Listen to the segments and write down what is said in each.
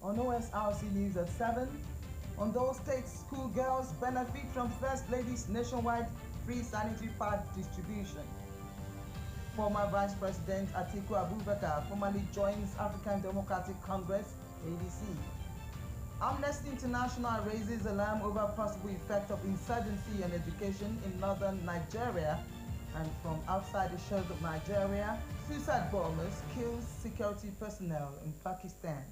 on Osrc News at 7. Ondo State schoolgirls benefit from First Lady's nationwide free sanitary pad distribution. Former Vice President Atiku Abubakar formally joins African Democratic Congress, ADC. Amnesty International raises alarm over possible effect of insurgency and education in northern Nigeria. And from outside the shores of Nigeria, suicide bombers kill security personnel in Pakistan.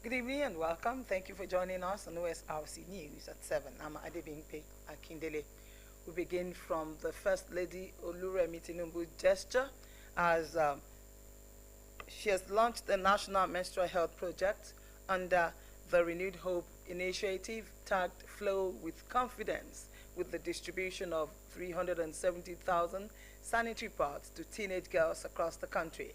Good evening and welcome. Thank you for joining us on Osrc News at 7. I'm Adebimpe Akindele. We begin from the First Lady Oluremi Tinubu's gesture as she has launched the National Menstrual Health Project under the Renewed Hope initiative tagged Flow with Confidence, with the distribution of 370,000 sanitary pads to teenage girls across the country.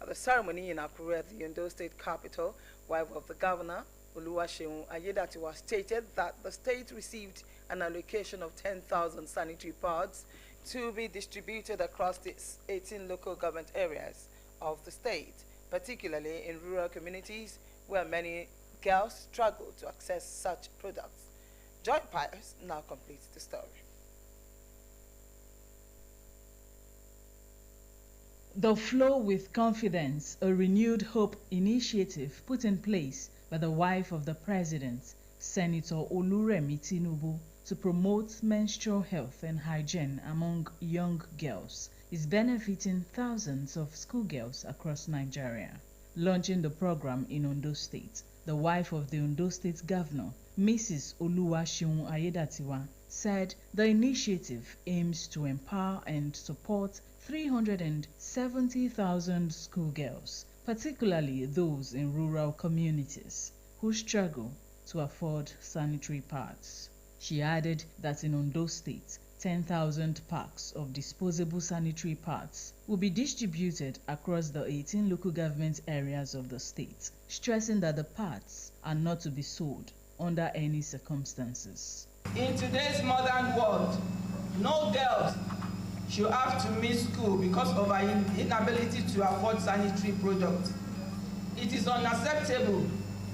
At the ceremony in Akure, the Ondo State capital, wife of the governor, Oluwaseun Ayedatiwa, stated that the state received an allocation of 10,000 sanitary pads to be distributed across its 18 local government areas of the state, particularly in rural communities where many girls struggle to access such products. Joy Pius now completes the story. The Flow with Confidence, a renewed hope initiative put in place by the wife of the president, Senator Oluremi Tinubu, to promote menstrual health and hygiene among young girls, is benefiting thousands of schoolgirls across Nigeria. Launching the program in Ondo State, the wife of the Ondo State governor, Mrs. Oluwaseun Ayedatiwa, said the initiative aims to empower and support 370,000 schoolgirls, particularly those in rural communities, who struggle to afford sanitary pads. She added that in Ondo State, 10,000 packs of disposable sanitary pads will be distributed across the 18 local government areas of the state, stressing that the pads are not to be sold under any circumstances. In today's modern world, no girls should have to miss school because of our inability to afford sanitary products. It is unacceptable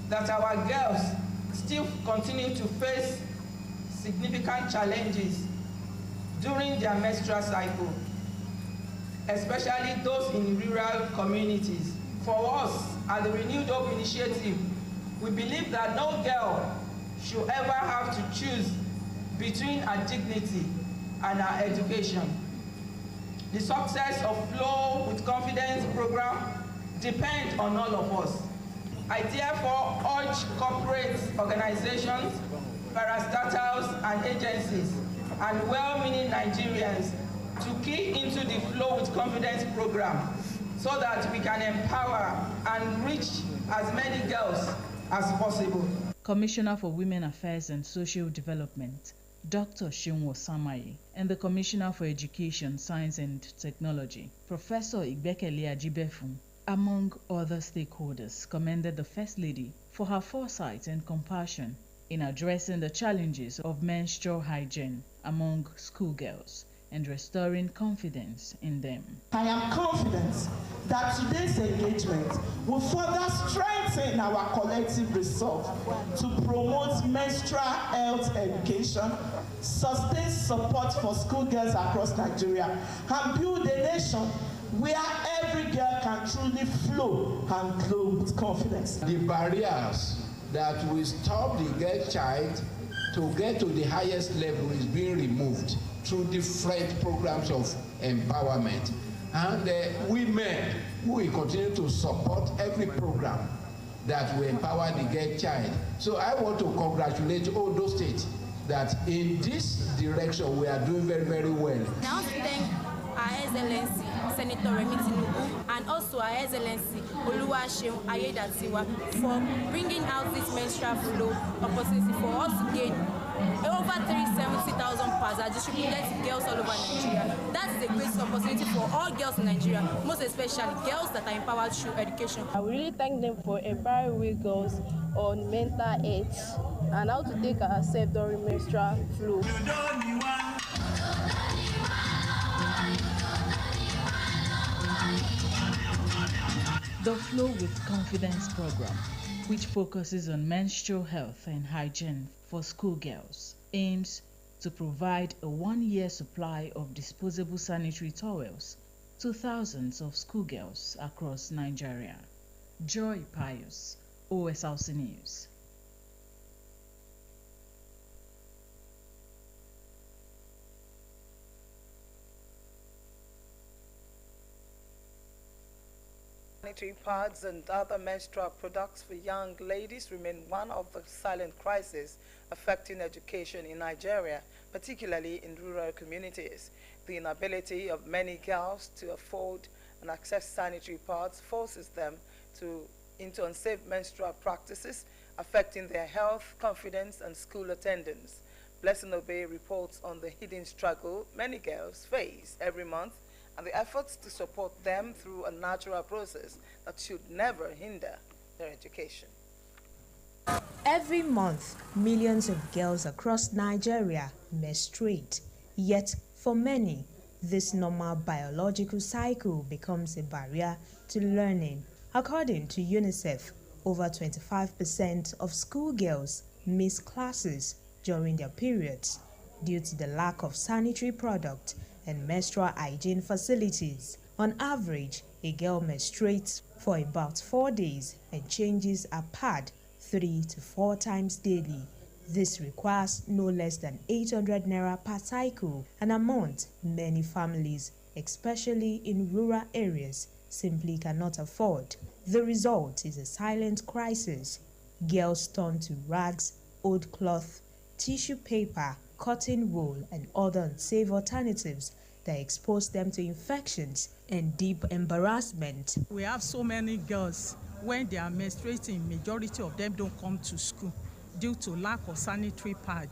that our girls still continue to face significant challenges during their menstrual cycle, especially those in rural communities. For us, at the Renewed Hope Initiative, we believe that no girl should ever have to choose between her dignity and her education. The success of Flow with Confidence program depends on all of us. I therefore urge corporate organizations, parastatals and agencies, and well-meaning Nigerians to key into the Flow with Confidence program so that we can empower and reach as many girls as possible. Commissioner for Women Affairs and Social Development, Dr. Seun Osamaye, and the Commissioner for Education, Science and Technology, Professor Igbekele Ajibefun, among other stakeholders, commended the First Lady for her foresight and compassion in addressing the challenges of menstrual hygiene among schoolgirls and restoring confidence in them. I am confident that today's engagement will further strengthen our collective resolve to promote menstrual health education, sustain support for schoolgirls across Nigeria, and build a nation where every girl can truly flow and glow with confidence. The barriers that will stop the girl child to get to the highest level is being removed through different programs of empowerment. And women who will continue to support every program that will empower the girl child. So I want to congratulate Ondo State that in this direction we are doing very, very well. Now to thank Her Excellency Senator Remi Tinubu and also Her Excellency Oluwaseun Ayedatiwa for bringing out this menstrual flow opportunity for us to gain over 370,000 pads are distributed to girls all over Nigeria. That is a great opportunity for all girls in Nigeria, most especially girls that are empowered through education. I really thank them for empowering girls on mental health and how to take ourselves during menstrual flow. The Flow with Confidence program, which focuses on menstrual health and hygiene for schoolgirls, aims to provide a one-year supply of disposable sanitary towels to thousands of schoolgirls across Nigeria. Joy Pius, Osrc News. Sanitary pads and other menstrual products for young ladies remain one of the silent crises affecting education in Nigeria, particularly in rural communities. The inability of many girls to afford and access sanitary pads forces them into unsafe menstrual practices, affecting their health, confidence, and school attendance. Blessing Obey reports on the hidden struggle many girls face every month and the efforts to support them through a natural process that should never hinder their education. Every month, millions of girls across Nigeria menstruate. Yet, for many, this normal biological cycle becomes a barrier to learning. According to UNICEF, over 25% of schoolgirls miss classes during their periods due to the lack of sanitary product and menstrual hygiene facilities. On average, a girl menstruates for about 4 days and changes her pad 3 to 4 times daily. This requires no less than 800 naira per cycle, an amount many families, especially in rural areas, simply cannot afford. The result is a silent crisis. Girls turn to rags, old cloth, tissue paper, cotton wool, and other unsafe alternatives that expose them to infections and deep embarrassment. We have so many girls, when they are menstruating, majority of them don't come to school due to lack of sanitary pad.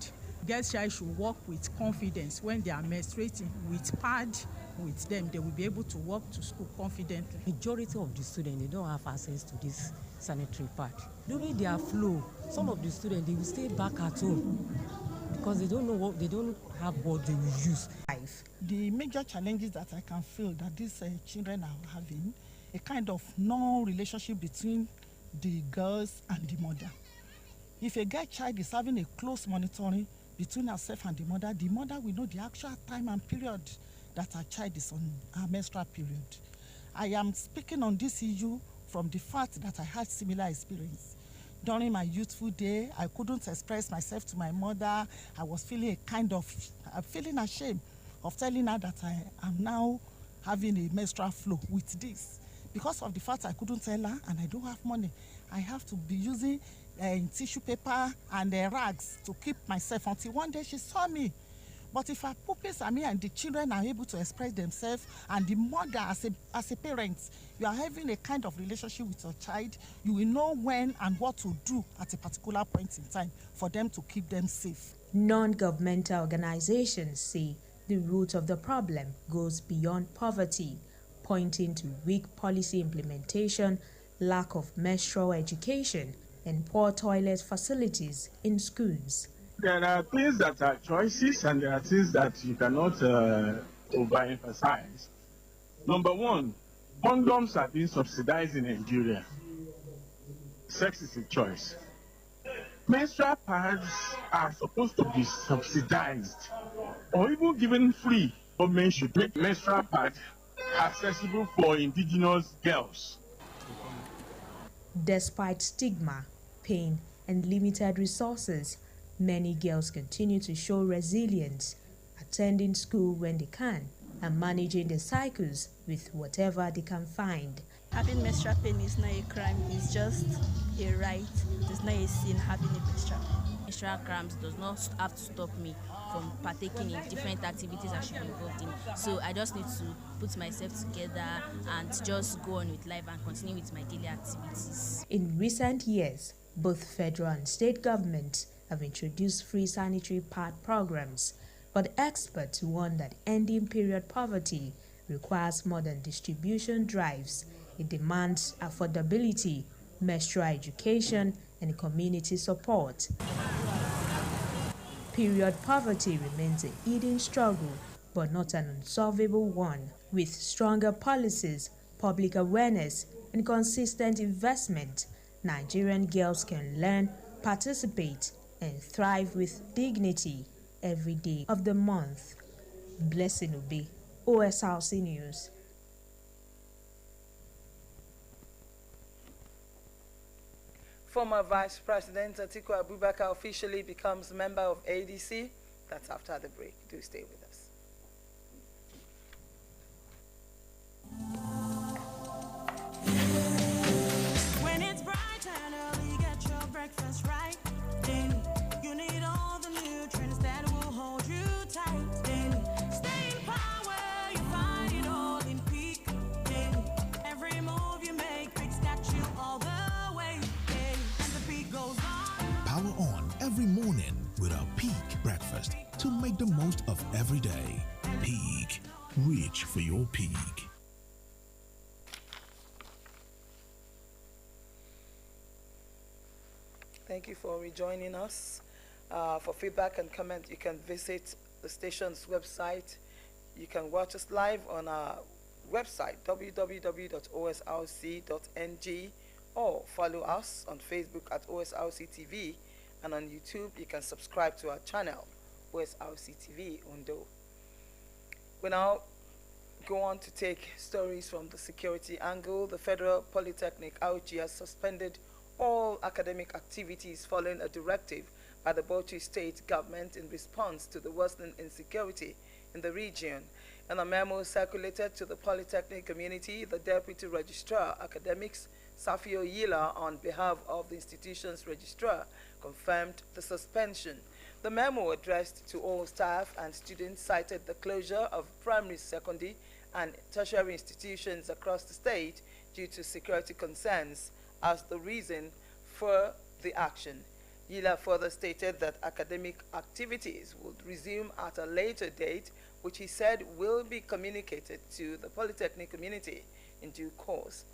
Girls should work with confidence. When they are menstruating with pad with them, they will be able to walk to school confidently. Majority of the students, they don't have access to this sanitary pad. During their flow, some of the students, they will stay back at home because they don't have what they will use. The major challenges that I can feel that these children are having, a kind of non-relationship between the girls and the mother. If a girl child is having a close monitoring between herself and the mother will know the actual time and period that her child is on her menstrual period. I am speaking on this issue from the fact that I had similar experience. During my youthful day, I couldn't express myself to my mother. I was feeling feeling ashamed of telling her that I am now having a menstrual flow with this. Because of the fact I couldn't tell her and I don't have money, I have to be using tissue paper and rags to keep myself until one day she saw me. But if our pupils are me and the children are able to express themselves, and the mother as a parent, you are having a kind of relationship with your child, you will know when and what to do at a particular point in time for them to keep them safe. Non-governmental organizations say the root of the problem goes beyond poverty, pointing to weak policy implementation, lack of menstrual education, and poor toilet facilities in schools. There are things that are choices and there are things that you cannot overemphasize. Number one, condoms are being subsidized in Nigeria. Sex is a choice. Menstrual pads are supposed to be subsidized or even given free. Government should make menstrual pads accessible for indigenous girls. Despite stigma, pain, and limited resources, many girls continue to show resilience, attending school when they can and managing the cycles with whatever they can find. Having menstrual pain is not a crime, it's just a right. It's not a sin having a menstrual. Menstrual cramps does not have to stop me from partaking in different activities I should be involved in. So I just need to put myself together and just go on with life and continue with my daily activities. In recent years, both federal and state governments have introduced free sanitary pad programs, but experts warn that ending period poverty requires more than distribution drives. It demands affordability, menstrual education, and community support. Period poverty remains a hidden struggle, but not an unsolvable one. With stronger policies, public awareness, and consistent investment, Nigerian girls can learn, participate, and thrive with dignity every day of the month. Blessing Obi, Osrc News. Former Vice President Atiku Abubakar officially becomes a member of ADC. That's after the break. Do stay with us. When it's bright and early, get your breakfast right. Then you need all the nutrients that will hold you tight. Then stay in power, you find it all in peak. Then every move you make got you all the way. Power on every morning with our Peak breakfast to make the most of every day. Peak. Reach for your peak. Thank you for rejoining us. For feedback and comment, you can visit the station's website. You can watch us live on our website, www.osrc.ng, or follow us on Facebook at OSRC TV, and on YouTube you can subscribe to our channel, OSRC TV Ondo. We now go on to take stories from the security angle. The Federal Polytechnic AUG has suspended all academic activities following a directive by the Bauchi State government in response to the worsening insecurity in the region. In a memo circulated to the Polytechnic community, the Deputy Registrar Academics Safio Yila, on behalf of the institution's registrar, confirmed the suspension. The memo addressed to all staff and students cited the closure of primary, secondary, and tertiary institutions across the state due to security concerns as the reason for the action. Yila further stated that academic activities would resume at a later date, which he said will be communicated to the Polytechnic community in due course.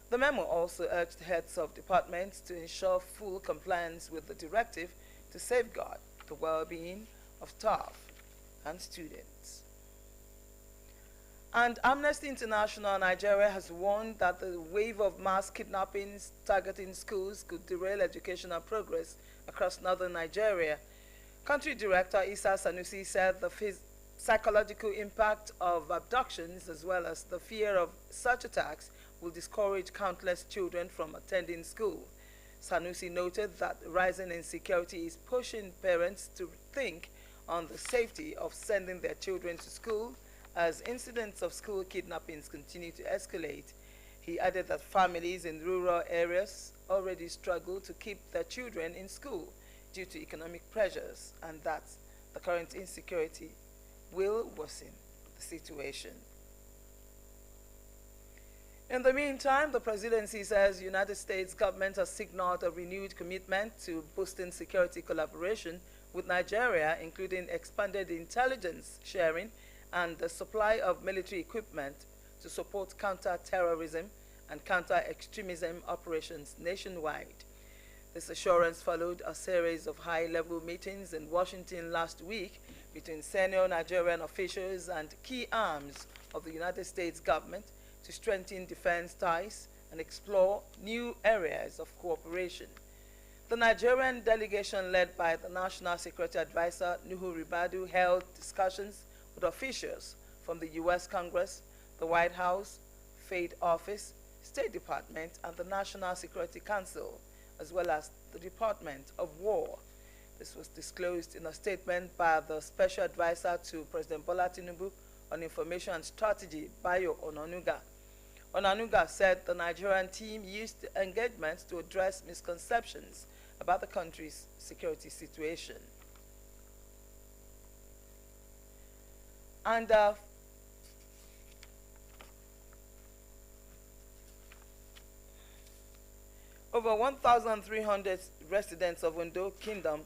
The memo also urged heads of departments to ensure full compliance with the directive to safeguard the well-being of staff and students. And Amnesty International Nigeria has warned that the wave of mass kidnappings targeting schools could derail educational progress across northern Nigeria. Country Director Isa Sanusi said the psychological impact of abductions as well as the fear of such attacks will discourage countless children from attending school. Sanusi noted that rising insecurity is pushing parents to think on the safety of sending their children to school as incidents of school kidnappings continue to escalate. He added that families in rural areas already struggle to keep their children in school due to economic pressures, and that the current insecurity will worsen the situation. In the meantime, the presidency says the United States government has signaled a renewed commitment to boosting security collaboration with Nigeria, including expanded intelligence sharing and the supply of military equipment to support counter-terrorism and counter-extremism operations nationwide. This assurance followed a series of high-level meetings in Washington last week between senior Nigerian officials and key arms of the United States government to strengthen defense ties and explore new areas of cooperation. The Nigerian delegation led by the National Security Advisor Nuhu Ribadu held discussions with officials from the U.S. Congress, the White House, State Office, State Department, and the National Security Council, as well as the Department of War. This was disclosed in a statement by the Special Advisor to President Bola Tinubu, on Information and Strategy, Bayo Onanuga. Onanuga said the Nigerian team used the engagement to address misconceptions about the country's security situation. And over 1,300 residents of Ondo Kingdom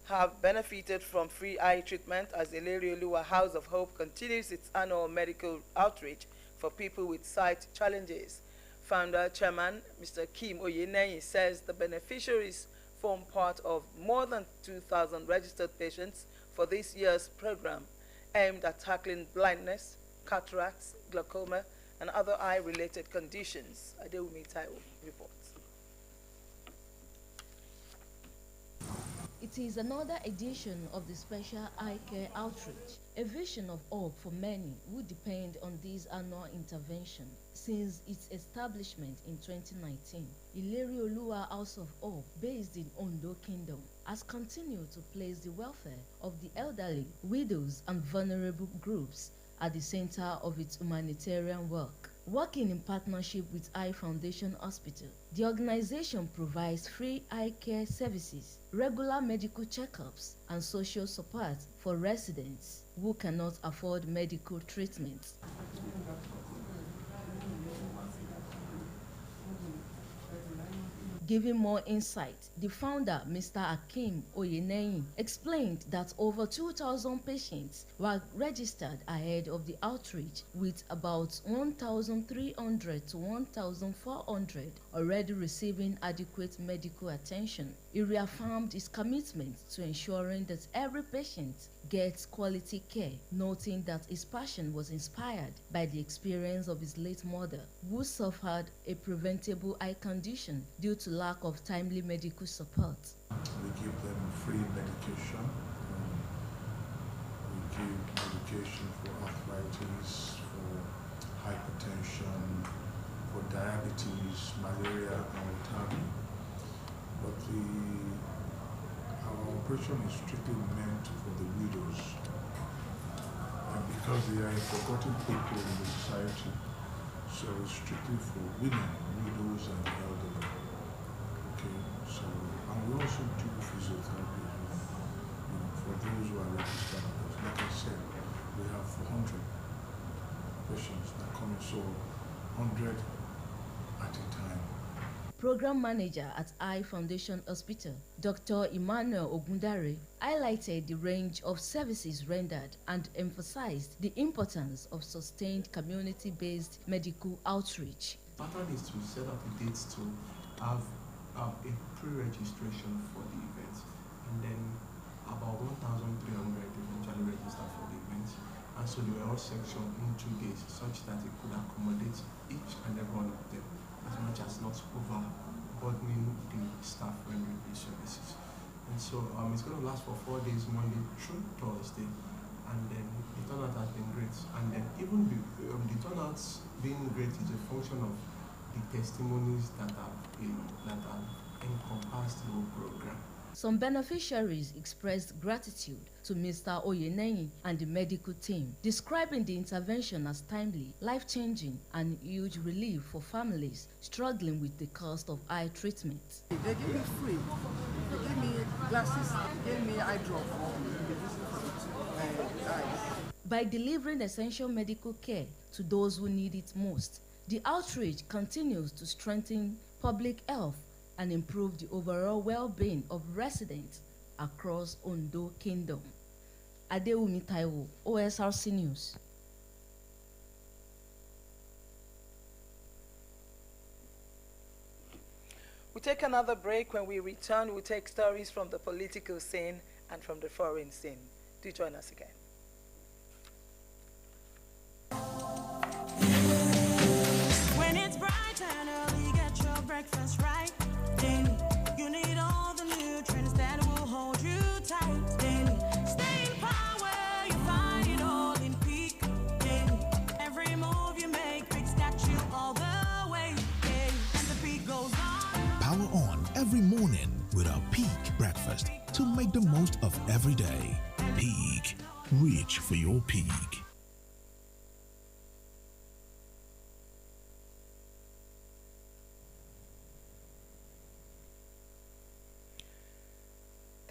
have benefited from free eye treatment as the Ilerioluwa House of Hope continues its annual medical outreach for people with sight challenges. Founder Chairman Mr. Kim Oyeneyi says the beneficiaries form part of more than 2,000 registered patients for this year's program aimed at tackling blindness, cataracts, glaucoma, and other eye-related conditions. Adewumi Taiwo reports. It is another edition of the Special Eye Care Outreach, a vision of hope for many who depend on this annual intervention. Since its establishment in 2019, Ilerioluwa House of Hope, based in Ondo Kingdom, has continued to place the welfare of the elderly, widows, and vulnerable groups at the center of its humanitarian work. Working in partnership with Eye Foundation Hospital, the organization provides free eye care services, regular medical checkups, and social support for residents who cannot afford medical treatment. Giving more insight, the founder, Mr. Akim Oyeneyi, explained that over 2,000 patients were registered ahead of the outreach, with about 1,300 to 1,400 already receiving adequate medical attention. He reaffirmed his commitment to ensuring that every patient gets quality care, noting that his passion was inspired by the experience of his late mother, who suffered a preventable eye condition due to lack of timely medical support. We give them free medication. We give medication for arthritis, for hypertension, for diabetes, malaria, and what have you. But our operation is strictly meant for the widows, and because they are a forgotten people in the society, so it's strictly for women, widows, and the elderly. Okay, so, and we also do physiotherapy, for those who are registered. Like I said, we have 400 patients that come in, so 100 at a time. Program Manager at Eye Foundation Hospital, Dr. Emmanuel Ogundare, highlighted the range of services rendered and emphasized the importance of sustained community-based medical outreach. The pattern is to set up a date to have a pre-registration for the event, and then about 1,300 eventually register for the event, and so they were all sectioned in 2 days such that it could accommodate each and every one of them, as much as not overburdening the staff rendering these services. And so it's going to last for 4 days, Monday through Thursday, and then the turnout has been great. And then even the turnouts being great is a function of the testimonies that have encompassed the whole program. Some beneficiaries expressed gratitude to Mr. Oyeneyi and the medical team, describing the intervention as timely, life-changing, and huge relief for families struggling with the cost of eye treatment. They gave me free. They gave me glasses, they gave me eye drop for my eyes. By delivering essential medical care to those who need it most, the outreach continues to strengthen public health and improve the overall well-being of residents across Ondo Kingdom. Adewumi Taiwo, Osrc News. We'll take another break. When we return, we'll take stories from the political scene and from the foreign scene. Do join us again. When it's bright and early, get your breakfast right. Then you need all the nutrients that will hold you tight. Then stay in power, you find it all in peak. Then every move you make, Peak's got you all the way. And the peak goes on. Power on every morning with our Peak breakfast to make the most of every day. Peak. Reach for your peak.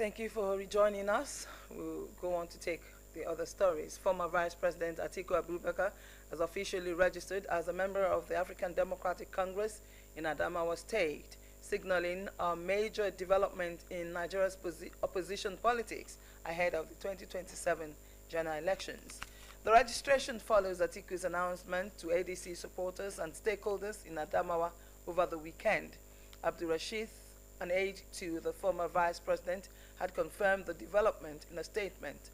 Thank you for rejoining us. We'll go on to take the other stories. Former Vice President Atiku Abubakar has officially registered as a member of the African Democratic Congress in Adamawa State, signaling a major development in Nigeria's opposition politics ahead of the 2027 general elections. The registration follows Atiku's announcement to ADC supporters and stakeholders in Adamawa over the weekend. Abdurrashid, an aide to the former vice president, had confirmed the development in a statement.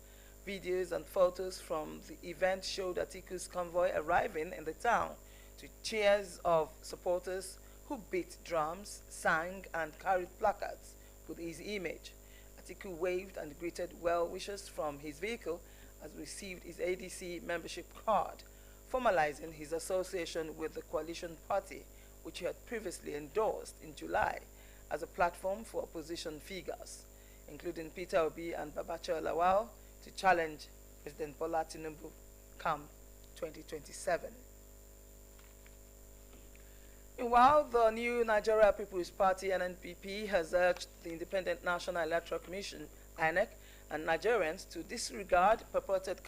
Videos and photos from the event showed Atiku's convoy arriving in the town to cheers of supporters who beat drums, sang, and carried placards with his image. Atiku waved and greeted well-wishers from his vehicle as received his ADC membership card, formalizing his association with the coalition party, which he had previously endorsed in July as a platform for opposition figures, including Peter Obi and Babacho Lawal, to challenge President Bola Tinubu come 2027. Meanwhile, the new Nigeria People's Party, NNPP, has urged the Independent National Electoral Commission, INEC, and Nigerians to disregard purported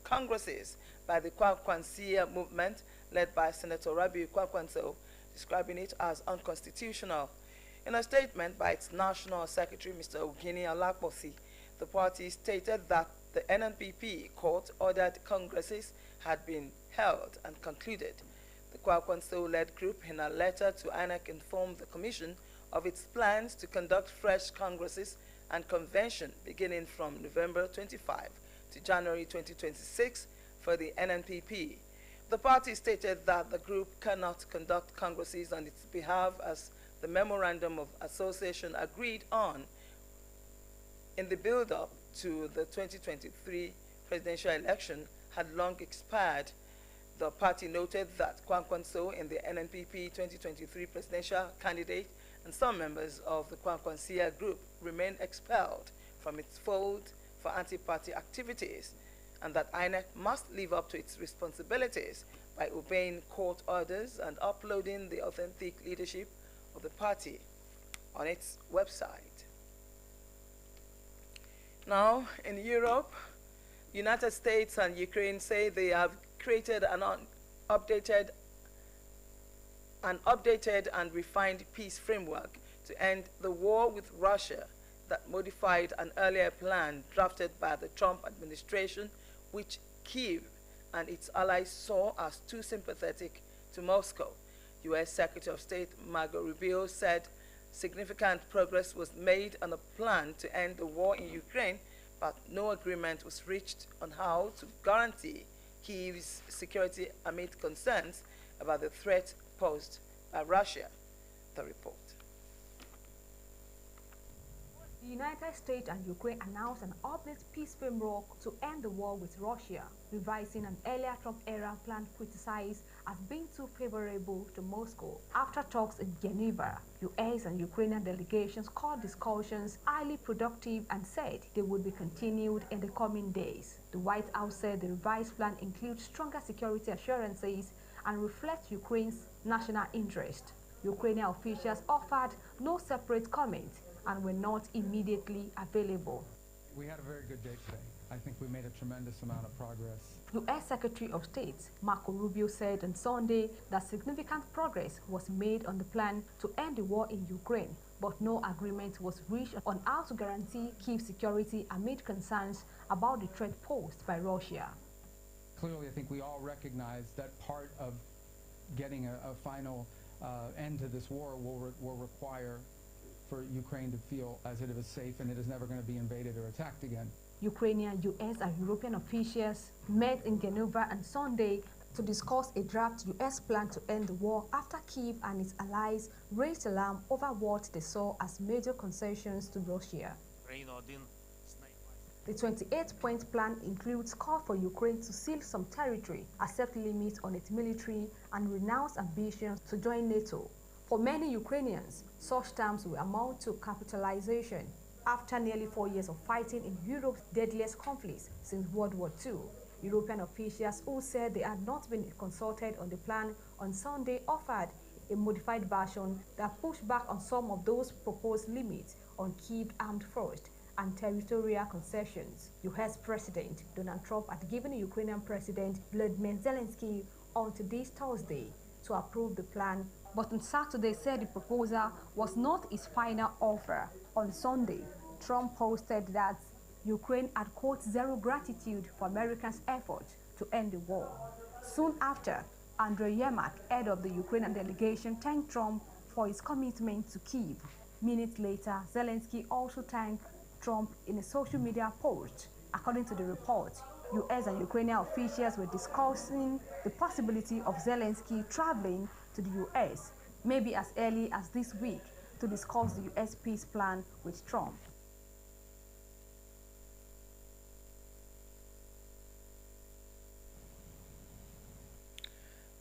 congresses by the Kwankwansia movement led by Senator Rabiu Kwankwanso, describing it as unconstitutional. In a statement by its National Secretary, Mr. Ogini Alakposi, the party stated that the NNPP court-ordered congresses had been held and concluded. The Kwankwanso-led group, in a letter to INEC, informed the Commission of its plans to conduct fresh congresses and convention beginning from November 25 to January 2026 for the NNPP. The party stated that the group cannot conduct congresses on its behalf as the Memorandum of Association agreed on in the build-up to the 2023 presidential election had long expired. The party noted that Kwankwanso and the NNPP 2023 presidential candidate and some members of the Kwankwansia group remain expelled from its fold for anti-party activities, and that INEC must live up to its responsibilities by obeying court orders and uploading the authentic leadership of the party on its website. Now, in Europe, United States and Ukraine say they have created an updated and refined peace framework to end the war with Russia that modified an earlier plan drafted by the Trump administration, which Kyiv and its allies saw as too sympathetic to Moscow. U.S. Secretary of State Marco Rubio said significant progress was made on a plan to end the war in Ukraine, but no agreement was reached on how to guarantee Kyiv's security amid concerns about the threat posed by Russia. The report. The United States and Ukraine announced an updated peace framework to end the war with Russia, revising an earlier Trump-era plan criticized as being too favorable to Moscow. After talks in Geneva, U.S. and Ukrainian delegations called discussions highly productive and said they would be continued in the coming days. The White House said the revised plan includes stronger security assurances and reflects Ukraine's national interest. Ukrainian officials offered no separate comment and were not immediately available. We had a very good day today. I think we made a tremendous amount of progress. U.S. Secretary of State Marco Rubio said on Sunday that significant progress was made on the plan to end the war in Ukraine, but no agreement was reached on how to guarantee Kyiv security amid concerns about the threat posed by Russia. Clearly, I think we all recognize that part of getting a final end to this war will require for Ukraine to feel as if it is safe and it is never going to be invaded or attacked again. Ukrainian, U.S. and European officials met in Geneva on Sunday to discuss a draft U.S. plan to end the war after Kyiv and its allies raised alarm over what they saw as major concessions to Russia. The 28-point plan includes call for Ukraine to seal some territory, accept limits on its military, and renounce ambitions to join NATO. For many Ukrainians, such terms will amount to capitalization. After nearly 4 years of fighting in Europe's deadliest conflicts since World War II, European officials who said they had not been consulted on the plan on Sunday offered a modified version that pushed back on some of those proposed limits on Kyiv armed forces and territorial concessions. U.S. President Donald Trump had given Ukrainian President Volodymyr Zelensky until this Thursday to approve the plan, but on Saturday said the proposal was not his final offer. On Sunday, Trump posted that Ukraine had, quote, zero gratitude for America's effort to end the war. Soon after, Andriy Yermak, head of the Ukrainian delegation, thanked Trump for his commitment to Kyiv. Minutes later, Zelensky also thanked Trump in a social media post. According to the report, U.S. and Ukrainian officials were discussing the possibility of Zelensky traveling to the U.S. maybe as early as this week to discuss the U.S. peace plan with Trump.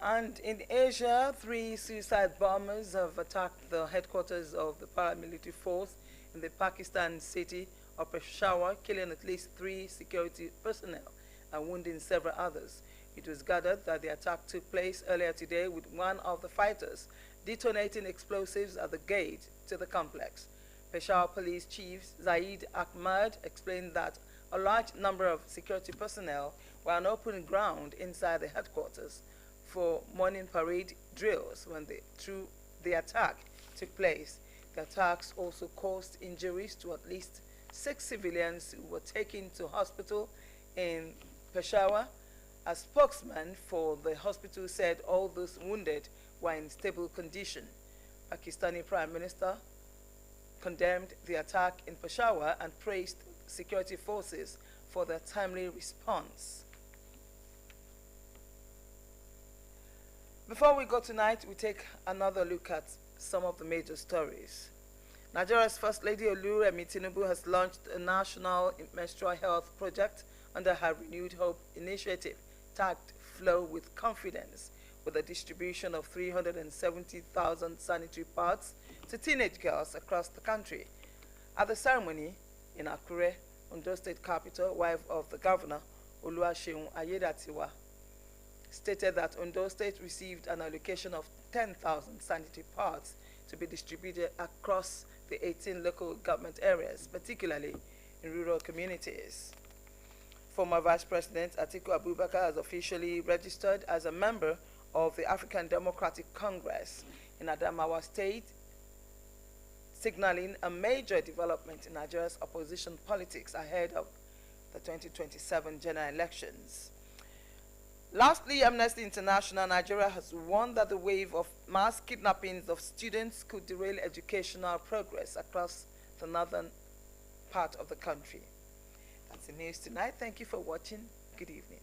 And in Asia, 3 suicide bombers have attacked the headquarters of the paramilitary force in the Pakistan city of Peshawar, killing at least 3 security personnel and wounding several others. It was gathered that the attack took place earlier today with one of the fighters detonating explosives at the gate to the complex. Peshawar Police Chief Zaid Ahmad explained that a large number of security personnel were on open ground inside the headquarters for morning parade drills when the attack took place. The attacks also caused injuries to at least 6 civilians who were taken to hospital in Peshawar. A spokesman for the hospital said all those wounded were in stable condition. Pakistani Prime Minister condemned the attack in Peshawar and praised security forces for their timely response. Before we go tonight, we take another look at some of the major stories. Nigeria's First Lady Oluremi Tinubu has launched a national menstrual health project under her Renewed Hope initiative, tagged Flow with Confidence, with a distribution of 370,000 sanitary pads to teenage girls across the country. At the ceremony in Akure, Ondo State capital, wife of the governor, Oluwaseun Ayedatiwa, stated that Ondo State received an allocation of 10,000 sanitary pads to be distributed across the 18 local government areas, particularly in rural communities. Former Vice President Atiku Abubakar has officially registered as a member of the African Democratic Congress in Adamawa State, signaling a major development in Nigeria's opposition politics ahead of the 2027 general elections. Lastly, Amnesty International Nigeria has warned that the wave of mass kidnappings of students could derail educational progress across the northern part of the country. That's the news tonight. Thank you for watching. Good evening.